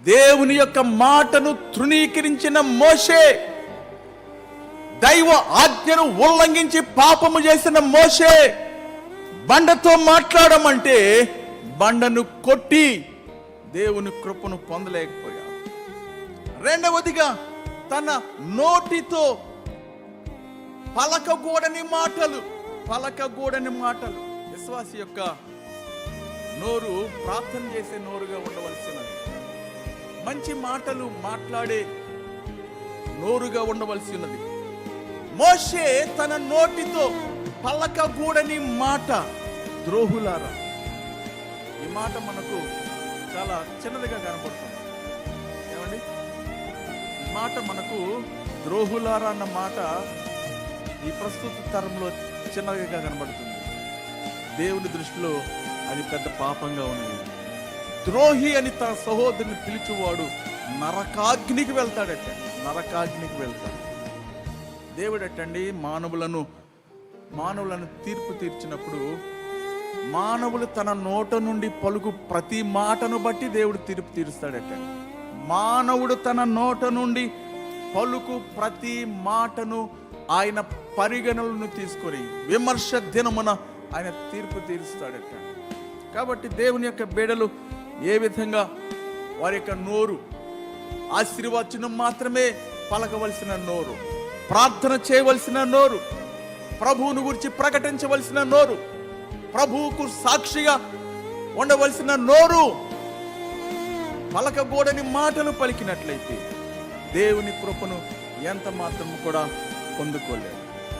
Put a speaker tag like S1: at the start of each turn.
S1: దేవుని యొక్క మాటను తృణీకరించిన మోషే, దైవ ఆజ్ఞను ఉల్లంఘించి పాపము చేసిన మోషే బండతో మాట్లాడమంటే బండను కొట్టి దేవుని కృపను పొందలేకపోయాడు. రెండవదిగా తన నోటితో పలకగూడని మాటలు. విశ్వాసి యొక్క నోరు ప్రార్థన చేసే నోరుగా ఉండవలసినది. మంచి మాటలు మాట్లాడే నోరుగా ఉండవలసినది. మోషే తన నోటితో పలకగూడని మాట, ద్రోహులారా. ఈ మాట మనకు చాలా చిన్నదిగా కనపడుతుంది. ఏమండి, ఈ మాట మనకు ద్రోహులారా అన్న మాట ఈ ప్రస్తుత తరంలో చిన్నదిగా కనబడుతుంది. దేవుని దృష్టిలో అది పెద్ద పాపంగా ఉన్నది. ద్రోహి అని తన సహోదరుని పిలిచేవాడు నరకాగ్నికి వెళ్తాడట. దేవుడటండి మానవులను తీర్పు తీర్చినప్పుడు మానవులు తన నోట నుండి పలుకు ప్రతి మాటను బట్టి దేవుడు తీర్పు తీరుస్తాడట. మానవుడు తన నోట నుండి పలుకు ప్రతి మాటను ఆయన పరిగణలను తీసుకొని విమర్శ దినమున ఆయన తీర్పు తీరుస్తాడట. కాబట్టి దేవుని యొక్క బిడ్డలు ఏ విధంగా వారి యొక్క నోరు ఆశీర్వచనం మాత్రమే పలకవలసిన నోరు, ప్రార్థన చేయవలసిన నోరు, ప్రభువును గురించి ప్రకటించవలసిన నోరు, ప్రభువుకు సాక్షిగా ఉండవలసిన నోరు పలకగూడని మాటలు పలికినట్లయితే దేవుని కృపను ఎంత మాత్రం కూడా పొందుకోలేదు.